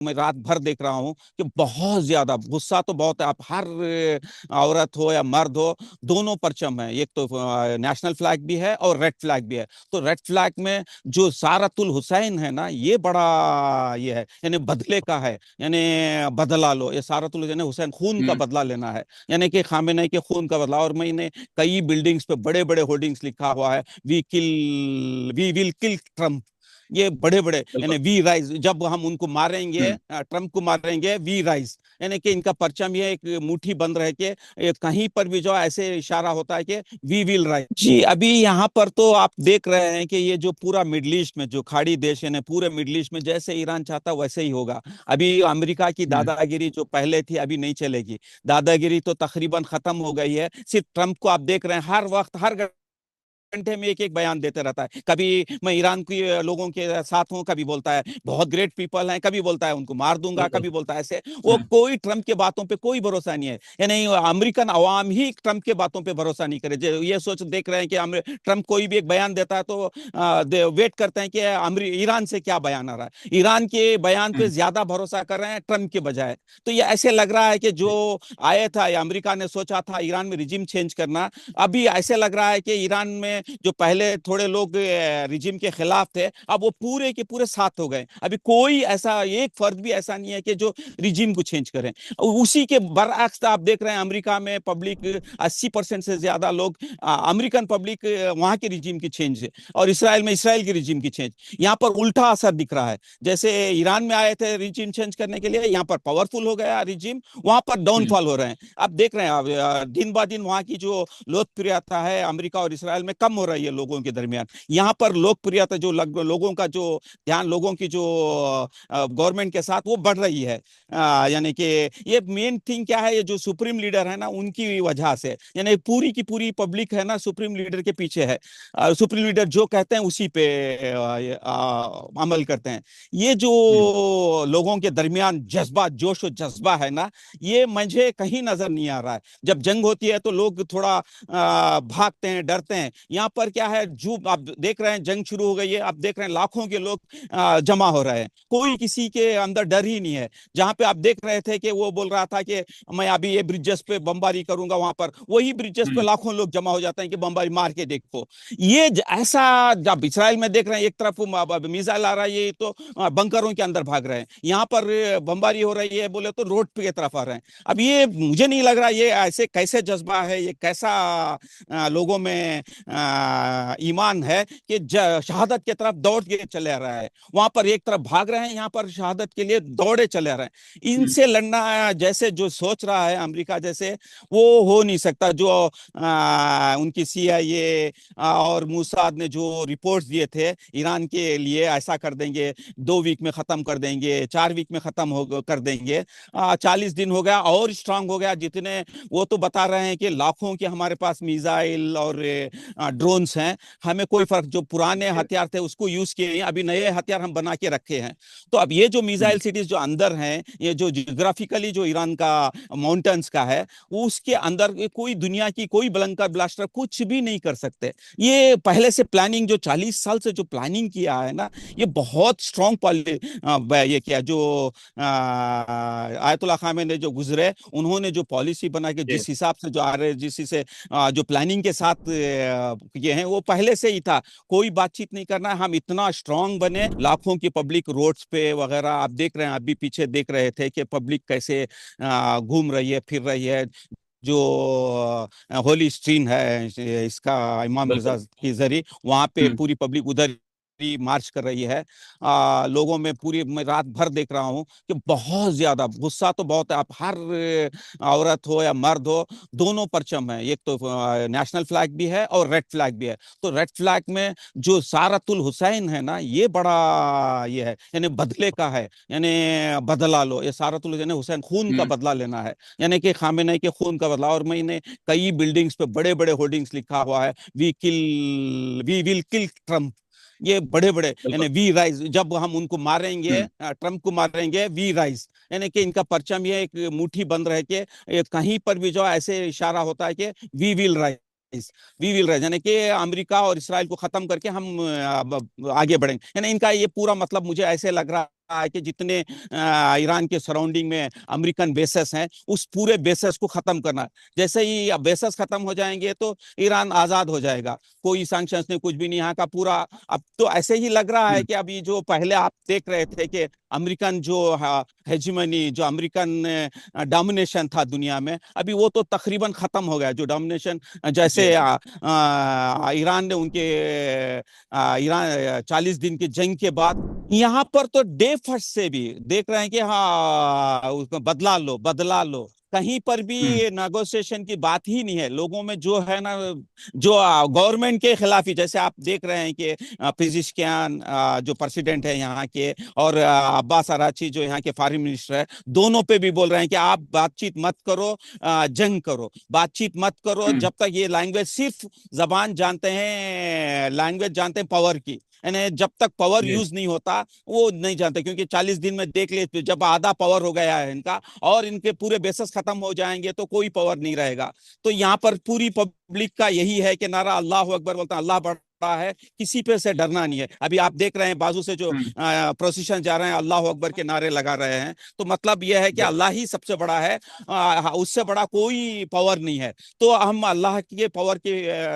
मैं रात भर देख रहा हूँ कि बहुत ज्यादा गुस्सा तो बहुत है। आप हर औरत हो या मर्द हो, दोनों परचम है। एक तो नेशनल फ्लैग भी है और रेड फ्लैग भी है। तो रेड फ्लैग में जो सारतुल हुसैन है ना, ये बड़ा ये है, यानी बदले का है, यानी बदला लो। ये सारतुल यानी हुसैन, खून का हम्म। बदला लेना है, यानी कि खामेनेई के खून का बदला। और मैंने कई बिल्डिंग्स पे बड़े बड़े होर्डिंग्स लिखा हुआ है, वी विल किल ट्रम्प। ये बड़े बड़े, बिल्कुल। यानी वी राइज, जब हम उनको मारेंगे, हम्म। ट्रम्प को मारेंगे, वी राइज। यानी कि इनका परचम ये एक मुट्ठी बंद रह के, कहीं पर भी जो ऐसे इशारा होता है कि वी विल राइज। जी, अभी यहाँ पर तो आप देख रहे हैं कि ये जो पूरा मिडल ईस्ट में जो खाड़ी देश है ना, पूरे मिडल ईस्ट में जैसे ईरान चाहता वैसे ही होगा। अभी अमेरिका की हम्म। दादागिरी जो पहले थी अभी नहीं चलेगी। दादागिरी तो तकरीबन खत्म हो गई है। सिर्फ ट्रम्प को आप देख रहे हैं, हर वक्त हर घंटे में एक एक बयान देते रहता है। कभी मैं ईरान के लोगों के साथ हूं, कभी बोलता है बहुत ग्रेट पीपल हैं, कभी बोलता है उनको मार दूंगा, बिल्कुल। कभी बोलता है ऐसे। वो हम्म। कोई ट्रम्प के बातों पे कोई भरोसा नहीं है। यानी अमेरिकन अवाम ही ट्रम्प के बातों पे भरोसा नहीं करे। ये सोच देख रहे हैं कि ट्रम्प कोई भी एक बयान देता है तो वेट करते हैं कि ईरान से क्या बयान आ रहा है। ईरान के बयान पे हम्म। ज्यादा भरोसा कर रहे हैं ट्रम्प के बजाय। तो ये ऐसे लग रहा है कि जो आया था, अमेरिका ने सोचा था ईरान में रिजिम चेंज करना, अभी ऐसे लग रहा है कि ईरान में जो पहले थोड़े लोग रिजिम के खिलाफ थे, अब वो पूरे के पूरे साथ हो गए। अभी कोई ऐसा एक फर्द भी ऐसा नहीं है कि जो रिजिम को चेंज करें। उसी के बरअक्स आप देख रहे हैं, अमेरिका में पब्लिक 80% से ज्यादा लोग, अमेरिकन पब्लिक वहां के रिजिम की चेंज है, और इसराइल में इसराइल की रिजिम की चेंज। यहाँ पर उल्टा असर दिख रहा है। जैसे ईरान में आए थे रिजिम चेंज करने के लिए, यहाँ पर पावरफुल हो गया रिजिम, वहां पर हम्म। डाउनफॉल हो रहे हैं। आप देख रहे हैं, दिन ब दिन वहां की जो लोकप्रियता है अमेरिका और इसराइल में कम हो रही है लोगों के दरमियान। यहाँ पर लोकप्रियता जो लोगों का जो ध्यान, लोगों की जो गवर्नमेंट के साथ वो बढ़ रही है। यानी कि ये मेन थिंग क्या है, ये जो सुप्रीम लीडर है ना उनकी वजह से, यानी पूरी की पूरी पब्लिक है ना सुप्रीम लीडर के पीछे है। सुप्रीम लीडर जो कहते हैं उसी पे अमल करते हैं। ये जो हम्म। लोगों के दरमियान जज्बा, जोश और जज्बा है ना, ये मुझे कहीं नजर नहीं आ रहा है। जब जंग होती है तो लोग थोड़ा भागते हैं, डरते हैं। यहाँ पर क्या है, जो आप देख रहे हैं जंग शुरू हो गई है, आप देख रहे हैं लाखों के लोग जमा हो रहे हैं, कोई किसी के अंदर डर ही नहीं है। जहां पे आप देख रहे थे कि वो बोल रहा था कि मैं अभी ये ब्रिजेस पे बमबारी करूंगा, वहां पर वही ब्रिजेस पे हम्म। लाखों लोग जमा हो जाते हैं कि बमबारी मार के देखो। ये ऐसा जब इसराइल में देख रहे हैं, एक तरफ मिसाइल आ रहा है, ये तो बंकरों के अंदर भाग रहे हैं। यहाँ पर बमबारी हो रही है बोले तो रोड पे की तरफ आ रहे हैं। अब ये मुझे नहीं लग रहा ये ऐसे कैसे जज्बा है, ये कैसा लोगों में ईमान है कि शहादत की तरफ दौड़ के चले आ रहा है। वहां पर एक तरफ भाग रहे हैं, यहाँ पर शहादत के लिए दौड़े चले आ रहे हैं। हम्म। इनसे लड़ना जैसे जो सोच रहा है अमेरिका जैसे, वो हो नहीं सकता। जो उनकी सीआईए और मूसाद ने जो रिपोर्ट्स दिए थे ईरान के लिए, ऐसा कर देंगे, 2 वीक में खत्म कर देंगे, 4 वीक में खत्म हो कर देंगे, 40 दिन हो गया और स्ट्रांग हो गया जितने। वो तो बता रहे हैं कि लाखों के हमारे पास मिसाइल और ड्रोन्स हैं, हमें कोई फर्क, जो पुराने हथियार थे उसको यूज किए हैं, अभी नए हथियार हम बना के रखे हैं। तो अब ये जो मिसाइल हम्म। सिटीज जो अंदर हैं, ये जो जियोग्राफिकली जो ईरान का माउंटेन्स का है, वो उसके अंदर कोई दुनिया की कोई बलंकर ब्लास्टर कुछ भी नहीं कर सकते। ये पहले से प्लानिंग, जो 40 साल से जो प्लानिंग किया है ना, ये बहुत स्ट्रॉन्ग ये किया। जो आयतुल्ला खामेनी जो गुजरे, उन्होंने जो पॉलिसी बना के जी। जिस हिसाब से जो आ रहे, जिस से जो प्लानिंग के साथ ये हैं, वो पहले से ही था। कोई बातचीत नहीं करना है, हम इतना स्ट्रांग बने, लाखों की पब्लिक रोड्स पे वगैरह आप देख रहे हैं। अभी पीछे देख रहे थे कि पब्लिक कैसे घूम रही है, फिर रही है। जो होली स्ट्रीट है इसका, इमाम रजा बिल्कुल। की जरिए, वहां पे हम्म। पूरी पब्लिक उधर ही मार्च कर रही है। लोगों में पूरी, मैं रात भर देख रहा हूँ कि बहुत ज्यादा गुस्सा तो बहुत है। आप हर औरत हो या मर्द हो, दोनों परचम है। एक तो नेशनल फ्लैग भी है और रेड फ्लैग भी है। तो रेड फ्लैग में जो सारतुल हुसैन है ना, ये बड़ा ये है, यानी बदले का है, यानी बदला लो। ये सारतुल यानी हुसैन, खून का हम्म। बदला लेना है, यानी कि खामेनेई के खून का बदला। और मैंने कई बिल्डिंग्स पे बड़े बड़े होर्डिंग्स लिखा हुआ है, वी विल किल ट्रम्प। ये बड़े बड़े, बिल्कुल। यानी वी राइज, जब हम उनको मारेंगे, हम्म। ट्रम्प को मारेंगे, वी राइज। यानी कि इनका परचम ये एक मुट्ठी बंद रह के, कहीं पर भी जो ऐसे इशारा होता है कि we will rise, we will rise, यानी कि अमेरिका और इसराइल को खत्म करके हम आगे बढ़ेंगे। यानी इनका ये पूरा मतलब मुझे ऐसे लग रहा है कि जितने ईरान के सराउंडिंग में अमेरिकन बेसेस हैं उस पूरे बेसेस को खत्म करना। जैसे ही बेसेस खत्म हो जाएंगे तो ईरान आजाद हो जाएगा, कोई सैंक्शंस नहीं, कुछ भी नहीं, यहाँ का पूरा। अब तो ऐसे ही लग रहा है हम्म, कि अभी जो पहले आप देख रहे थे कि अमेरिकन जो हेजिमनी, जो अमेरिकन डोमिनेशन था दुनिया में, अभी वो तो तकरीबन खत्म हो गया। जो डोमिनेशन जी जैसे जी। ईरान ने उनके ईरान 40 दिन की जंग के बाद यहाँ पर तो डे फर्स्ट से भी देख रहे हैं कि हाँ उसमें बदला लो बदला लो, कहीं पर भी हम्म नेगोशिएशन की बात ही नहीं है लोगों में। जो है ना, जो गवर्नमेंट के खिलाफ ही, जैसे आप देख रहे हैं कि पिजिशकियान जो प्रेसिडेंट है यहाँ के, और अब्बास अराची जो यहाँ के फॉरेन मिनिस्टर है, दोनों पे भी बोल रहे हैं कि आप बातचीत मत करो, जंग करो, बातचीत मत करो, हम्म, जब तक ये लैंग्वेज सिर्फ जबान जानते हैं, लैंग्वेज जानते हैं पावर की, यानी जब तक पावर जी यूज नहीं होता वो नहीं जानते। क्योंकि 40 दिन में देख लिए, जब आधा पावर हो गया है इनका और इनके पूरे बेसिस खत्म हो जाएंगे तो कोई पावर नहीं रहेगा। तो यहाँ पर पूरी पब्लिक का यही है कि नारा अल्लाह अकबर बोलता है, अल्लाह बड़ा है, किसी पे से डरना नहीं है। अभी आप देख रहे हैं बाजू से जो हम्म, प्रोसेशन जा रहे हैं, अल्लाह अकबर के नारे लगा रहे हैं, तो मतलब यह है कि बिल्कुल। अल्लाह ही सबसे बड़ा है, उससे बड़ा कोई पावर नहीं है। तो हम अल्लाह के पावर के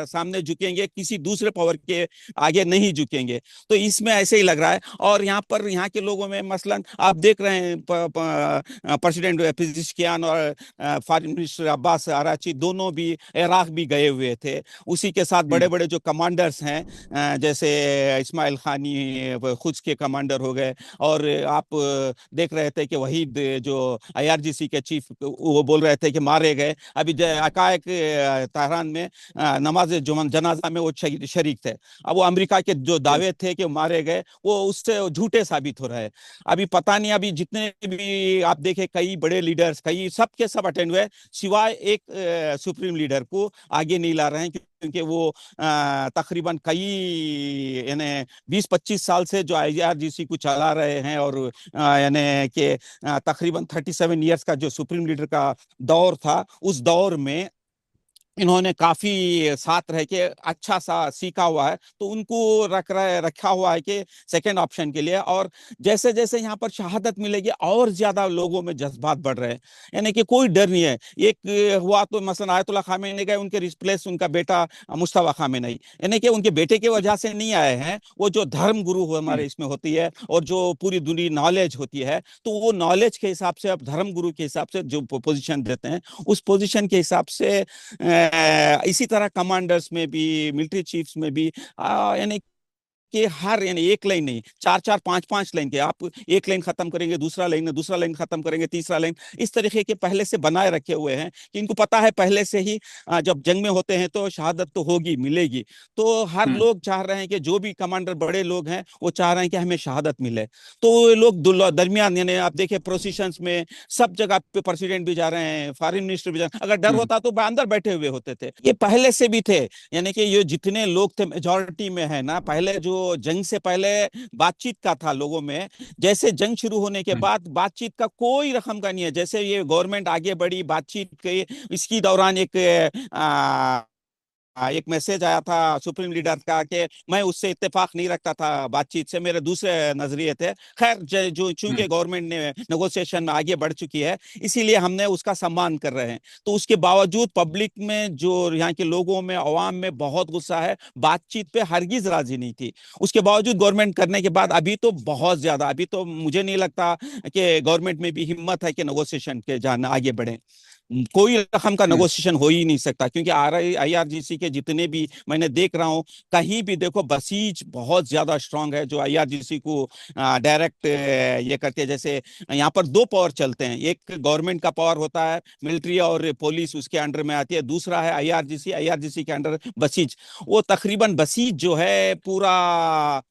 सामने झुकेंगे, किसी दूसरे पावर के आगे नहीं झुकेंगे। तो इसमें ऐसे ही लग रहा है। और यहाँ पर यहाँ के लोगों में मसलन आप देख रहे हैं प्रेसिडेंट पिज़िशकियान और फॉरेन मिनिस्टर अब्बास अराची दोनों भी इराक भी गए हुए थे। उसी के साथ बड़े हम्म बड़े जो कमांडर्स हैं, जैसे इस्माइल खानी खुद के कमांडर हो गए। और आप देख रहे थे कि वहीद जो आईआरजीसी के चीफ, वो बोल रहे थे कि मारे गए। अभी अकायक तेहरान में नमाज जनाजा में वो शरीक थे। अब वो अमेरिका के जो जी दावे थे कि मारे गए, वो उससे झूठे साबित हो रहे हैं। अभी पता नहीं, अभी जितने भी आप देखें कई बड़े लीडर्स, कई सब के सब अटेंड हुए, सिवाय एक सुप्रीम लीडर को आगे नहीं ला रहे हैं, क्योंकि वो तकरीबन कई यानी 20-25 साल से जो आईआरजीसी को चला रहे हैं। और यानी कि तकरीबन 37 ईयर्स का जो सुप्रीम लीडर का दौर था, उस दौर में इन्होंने काफी साथ रह के अच्छा सा सीखा हुआ है, तो उनको रखा हुआ है कि सेकंड ऑप्शन के लिए। और जैसे जैसे यहाँ पर शहादत मिलेगी और ज्यादा लोगों में जज्बात बढ़ रहे हैं, यानी कि कोई डर नहीं है। एक हुआ तो मसलन आयतुल्लाह खामेनी गए, उनके रिप्लेस उनका बेटा मुस्तफा खामेनी, यानी कि उनके बेटे की वजह से नहीं आए हैं। वो जो धर्म गुरु हमारे हम्म इसमें होती है और जो पूरी दुनिया नॉलेज होती है, तो वो नॉलेज के हिसाब से, अब धर्म गुरु के हिसाब से जो पोजीशन देते हैं, उस पोजीशन के हिसाब से इसी तरह कमांडर्स में भी, मिलिट्री चीफ्स में भी यानी कि हर, यानी एक लाइन नहीं, चार चार पांच पांच लाइन के, आप एक लाइन खत्म करेंगे, दूसरा लाइन, दूसरा लाइन खत्म करेंगे, तीसरा लाइन, इस तरीके के पहले से बनाए रखे हुए हैं कि इनको पता है पहले से ही जब जंग में होते हैं तो शहादत तो होगी, मिलेगी। तो हर हम्म लोग चाह रहे हैं कि जो भी कमांडर बड़े लोग हैं वो चाह रहे हैं कि हमें शहादत मिले। तो ये लोग दरमियान, यानी आप देखिए प्रोसेशंस में सब जगह पे प्रेसिडेंट भी जा रहे हैं, फॉरेन मिनिस्टर भी जा रहे हैं। अगर डर हम्म होता तो अंदर बैठे हुए होते थे। ये पहले से भी थे, यानी कि ये जितने लोग थे मेजोरिटी में है ना, पहले जो जंग से पहले बातचीत का था लोगों में। जैसे जंग शुरू होने के हम्म बाद बातचीत का कोई रकम का नहीं है। जैसे ये गवर्नमेंट आगे बढ़ी बातचीत के, इसकी दौरान एक मैसेज आया था सुप्रीम लीडर का कि मैं उससे इत्तेफाक नहीं रखता था, बातचीत से मेरे दूसरे नजरिए थे। खैर जो चूंकि हम्म गवर्नमेंट ने नेगोशिएशन में आगे बढ़ चुकी है, इसीलिए हमने उसका सम्मान कर रहे हैं। तो उसके बावजूद पब्लिक में, जो यहाँ के लोगों में, अवाम में बहुत गुस्सा है, बातचीत पे हरगिज राजी नहीं थी। उसके बावजूद गवर्नमेंट करने के बाद अभी तो बहुत ज्यादा, अभी तो मुझे नहीं लगता कि गवर्नमेंट में भी हिम्मत है कि नेगोशिएशन के जाना आगे बढ़े। कोई रकम का हम्म नेगोशिएशन हो ही नहीं सकता, क्योंकि आईआरजीसी के जितने भी मैंने देख रहा हूं, कहीं भी देखो बसीज बहुत ज्यादा स्ट्रांग है, जो आईआरजीसी को डायरेक्ट ये करते हैं। जैसे यहाँ पर दो पावर चलते हैं, एक गवर्नमेंट का पावर होता है, मिलिट्री और पुलिस उसके अंडर में आती है, दूसरा है आईआरजीसी, आईआरजीसी के अंडर बसीज। वो तकरीबन बसीज जो है पूरा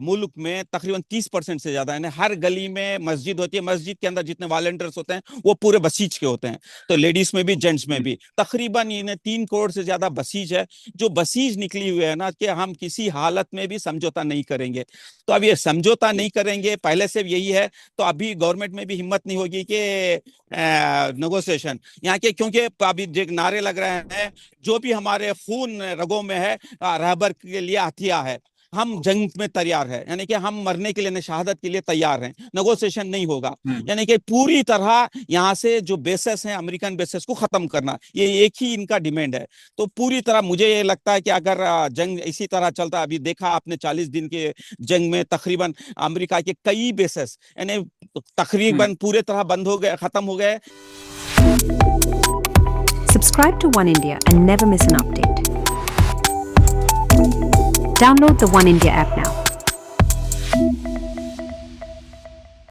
मुल्क में तकरीबन 30% से ज्यादा, यानी हर गली में मस्जिद होती है, मस्जिद के अंदर जितने वॉलंटियर्स होते हैं वो पूरे बसीज के होते हैं। तो लेडीज में भी जेंट्स में हम्म भी तकरीबन इन्हें 3 करोड़ से ज्यादा बसीज है। जो बसीज निकली हुई है ना, कि हम किसी हालत में भी समझौता नहीं करेंगे। तो अब ये समझौता नहीं करेंगे, पहले से यही है। तो अभी गवर्नमेंट में भी हिम्मत नहीं होगी कि नेगोशिएशन यहाँ के, क्योंकि अभी जो नारे लग रहे हैं, जो भी हमारे खून रगों में है, रहबर के लिए हथिया है, हम जंग में तैयार है, यानी कि हम मरने के लिए, शहादत के लिए तैयार हैं, नेगोशिएशन नहीं होगा। यानी कि पूरी तरह यहाँ से जो बेसेस हैं अमेरिकन बेसेस को खत्म करना, ये एक ही इनका डिमांड है। तो पूरी तरह मुझे ये लगता है कि अगर जंग इसी तरह चलता, अभी देखा आपने 40 दिन के जंग में तकरीबन अमेरिका के कई बेसेस यानी तकरीबन पूरे तरह बंद हो गए, खत्म हो गए। Subscribe to One India and never miss an update. Download the One India app now.